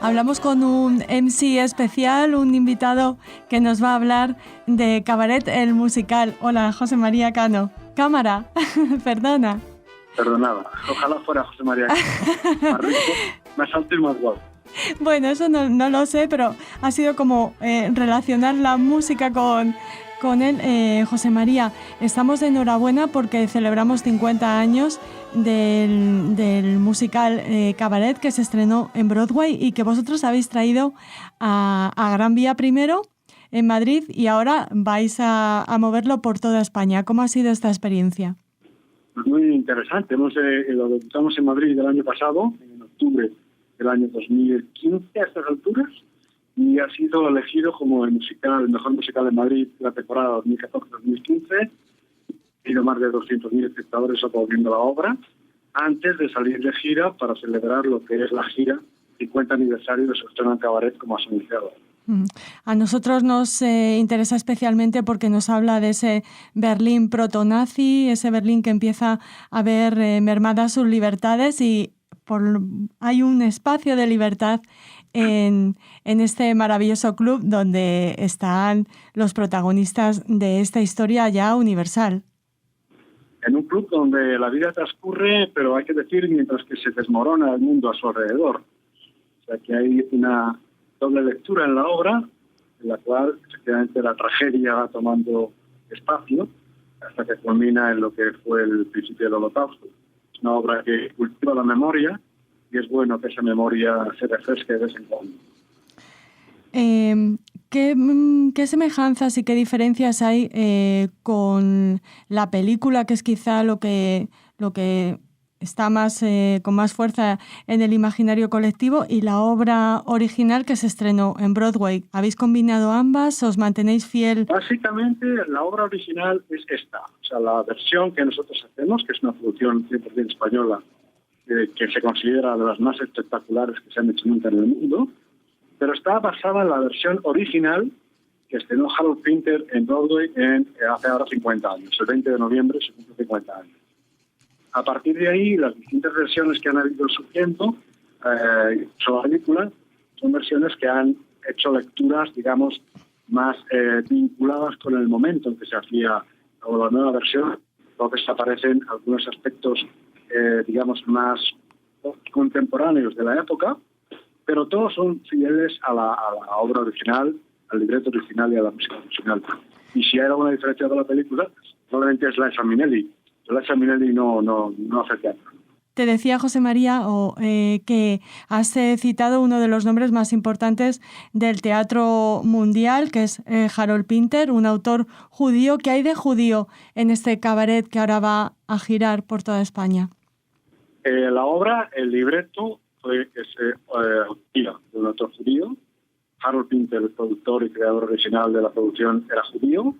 Hablamos con un MC especial, un invitado que nos va a hablar de Cabaret, el musical. Hola, José María Cano. Cámara, perdona. Perdonada, ojalá fuera José María Cano. Más rico, más alto y más guapo. Bueno, eso no lo sé, pero ha sido como relacionar la música con él. José María, estamos de enhorabuena porque celebramos 50 años del musical Cabaret, que se estrenó en Broadway y que vosotros habéis traído a Gran Vía primero en Madrid y ahora vais a moverlo por toda España. ¿Cómo ha sido esta experiencia? Muy interesante. Lo debutamos en Madrid el año pasado, en octubre del año 2015 a estas alturas, y ha sido elegido como el mejor musical en Madrid de la temporada 2014-2015. Ha ido más de 200.000 espectadores aplaudiendo la obra antes de salir de gira para celebrar lo que es la gira 50 aniversario de su estreno en Cabaret, como has anunciado. A nosotros nos interesa especialmente porque nos habla de ese Berlín proto-nazi, ese Berlín que empieza a ver mermadas sus libertades y hay un espacio de libertad en este maravilloso club donde están los protagonistas de esta historia ya universal. En un club donde la vida transcurre, pero hay que decir, mientras que se desmorona el mundo a su alrededor. O sea que hay una doble lectura en la obra, en la cual efectivamente la tragedia va tomando espacio hasta que culmina en lo que fue el principio del Holocausto. Es una obra que cultiva la memoria y es bueno que esa memoria se refresque de vez en cuando. ¿Qué semejanzas y qué diferencias hay con la película, que es quizá lo que está con más fuerza en el imaginario colectivo, y la obra original que se estrenó en Broadway? ¿Habéis combinado ambas? ¿Os mantenéis fiel? Básicamente la obra original es esta, o sea, la versión que nosotros hacemos, que es una producción 100% española, que se considera de las más espectaculares que se han hecho nunca en el mundo, pero está basada en la versión original que estrenó Harold Pinter en Broadway hace ahora 50 años. El 20 de noviembre se cumple 50 años. A partir de ahí, las distintas versiones que han habido surgiendo sobre la película son versiones que han hecho lecturas, digamos, más vinculadas con el momento en que se hacía la nueva versión, donde se aparecen algunos aspectos, digamos, más contemporáneos de la época, pero todos son fieles a la obra original, al libreto original y a la música original. Y si hay alguna diferencia de la película, probablemente es Liza Minnelli. Liza Minnelli no hace teatro. Te decía, José María, que has citado uno de los nombres más importantes del teatro mundial, que es Harold Pinter, un autor judío. ¿Qué hay de judío en este cabaret que ahora va a girar por toda España? La obra, el libreto, fue de un autor judío. Harold Pinter, el productor y creador original de la producción, era judío,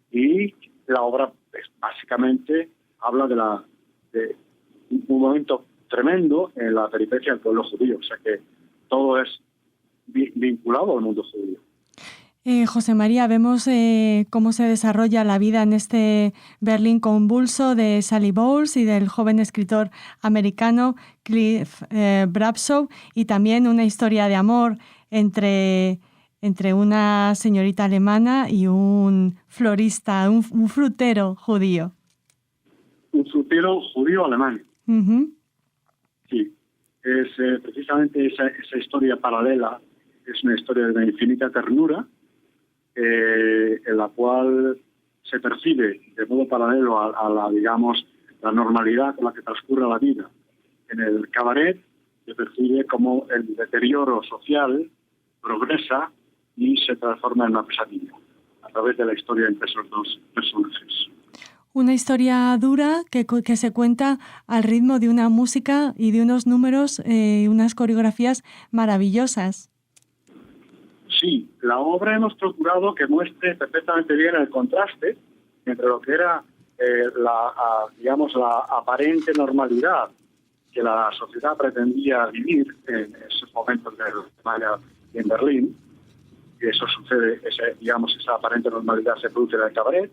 y la obra básicamente habla de un momento tremendo en la periferia del pueblo judío, o sea que todo es vinculado al mundo judío. José María, vemos cómo se desarrolla la vida en este Berlín convulso de Sally Bowles y del joven escritor americano Cliff Brabsow, y también una historia de amor entre una señorita alemana y un florista, un frutero judío. Un frutero judío alemán. Uh-huh. Sí, es precisamente esa historia paralela, es una historia de una infinita ternura, en la cual se percibe de modo paralelo a la normalidad con la que transcurre la vida. En el cabaret se percibe como el deterioro social progresa y se transforma en una pesadilla a través de la historia entre esos dos personajes. Una historia dura que se cuenta al ritmo de una música y de unos números y unas coreografías maravillosas. Sí, la obra hemos procurado que muestre perfectamente bien el contraste entre lo que era la aparente normalidad que la sociedad pretendía vivir en esos momentos de Alemania y en Berlín. Y eso sucede, esa aparente normalidad se produce en el cabaret,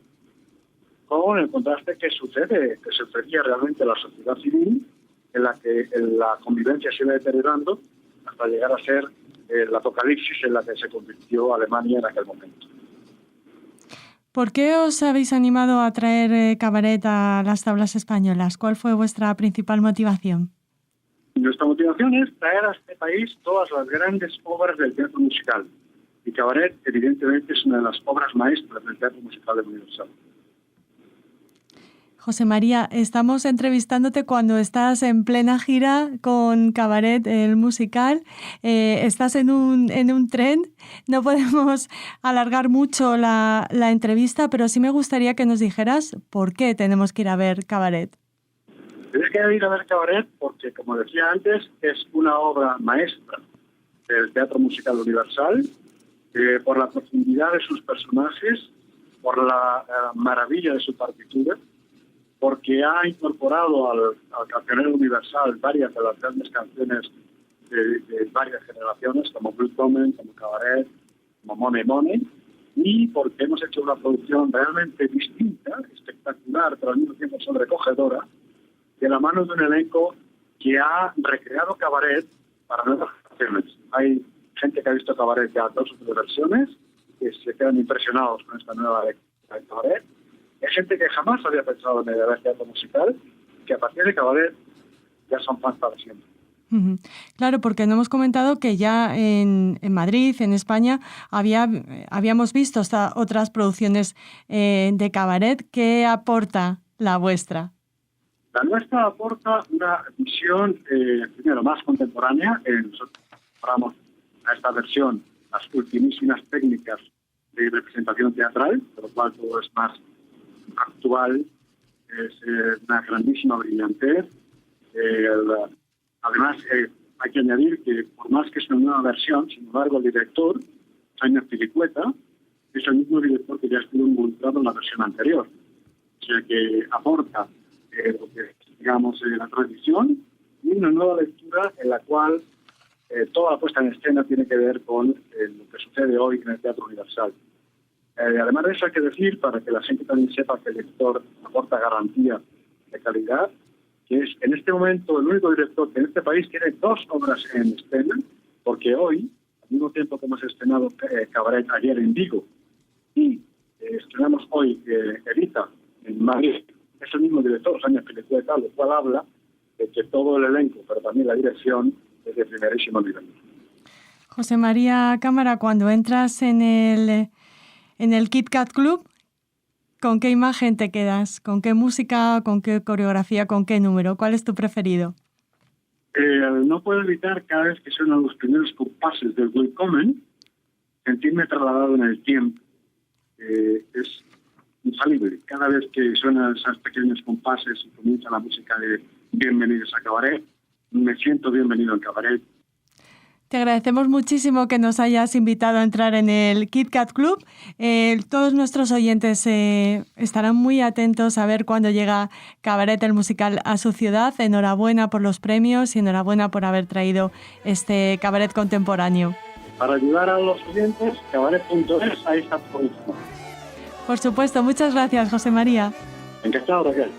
con el contraste que sucedía realmente en la sociedad civil, en la que la convivencia se iba deteriorando hasta llegar a ser el apocalipsis en la que se convirtió Alemania en aquel momento. ¿Por qué os habéis animado a traer cabaret a las tablas españolas? ¿Cuál fue vuestra principal motivación? Nuestra motivación es traer a este país todas las grandes obras del teatro musical. Y cabaret, evidentemente, es una de las obras maestras del teatro musical de Universal. José María, estamos entrevistándote cuando estás en plena gira con Cabaret, el musical. Estás en un tren. No podemos alargar mucho la entrevista, pero sí me gustaría que nos dijeras por qué tenemos que ir a ver Cabaret. Tienes que ir a ver Cabaret porque, como decía antes, es una obra maestra del teatro musical universal, por la profundidad de sus personajes, por la maravilla de su partitura, porque ha incorporado al cancionero universal varias de las grandes canciones de varias generaciones, como Willkommen, como Cabaret, como Money Money, y porque hemos hecho una producción realmente distinta, espectacular, pero al mismo tiempo sobrecogedora, de la mano de un elenco que ha recreado Cabaret para nuevas generaciones. Hay gente que ha visto Cabaret ya 2 o 3 versiones, que se quedan impresionados con esta nueva lectura de Cabaret. Hay gente que jamás había pensado en ver teatro musical, que a partir de Cabaret ya son fans para siempre. Claro, porque no hemos comentado que ya en Madrid, en España, habíamos visto otras producciones de Cabaret. ¿Qué aporta la vuestra? La nuestra aporta una visión, primero, más contemporánea. Nosotros comparamos a esta versión las ultimísimas técnicas de representación teatral, por lo cual todo es más actual, es una grandísima brillantez. Además, hay que añadir que, por más que es una nueva versión, sin embargo, el director, Jaime Pilicueta, es el mismo director que ya estuvo involucrado en la versión anterior. O sea que aporta lo que digamos la tradición y una nueva lectura en la cual toda la puesta en escena tiene que ver con lo que sucede hoy en el Teatro Universal. Además de eso hay que decir, para que la gente también sepa que el director aporta garantía de calidad, que es en este momento el único director que en este país tiene 2 obras en escena, porque hoy, al mismo tiempo que hemos estrenado Cabaret ayer en Vigo y estrenamos hoy Evita en Madrid, es el mismo director, Jaime Pilicueta, lo cual habla de que todo el elenco, pero también la dirección, es de primerísimo nivel. José María Cámara, cuando entras en el Kit Kat Club, ¿con qué imagen te quedas? ¿Con qué música, con qué coreografía, con qué número? ¿Cuál es tu preferido? No puedo evitar, cada vez que suenan los primeros compases del Willkommen, sentirme trasladado en el tiempo. Es infalible. Cada vez que suenan esos pequeños compases y comienza la música de Bienvenidos a Cabaret, me siento bienvenido en Cabaret. Te agradecemos muchísimo que nos hayas invitado a entrar en el Kit Kat Club. Todos nuestros oyentes estarán muy atentos a ver cuándo llega Cabaret el musical a su ciudad. Enhorabuena por los premios y enhorabuena por haber traído este cabaret contemporáneo. Para ayudar a los oyentes, cabaret.es, ahí está todo. Por supuesto, muchas gracias, José María. Encantado, Raquel.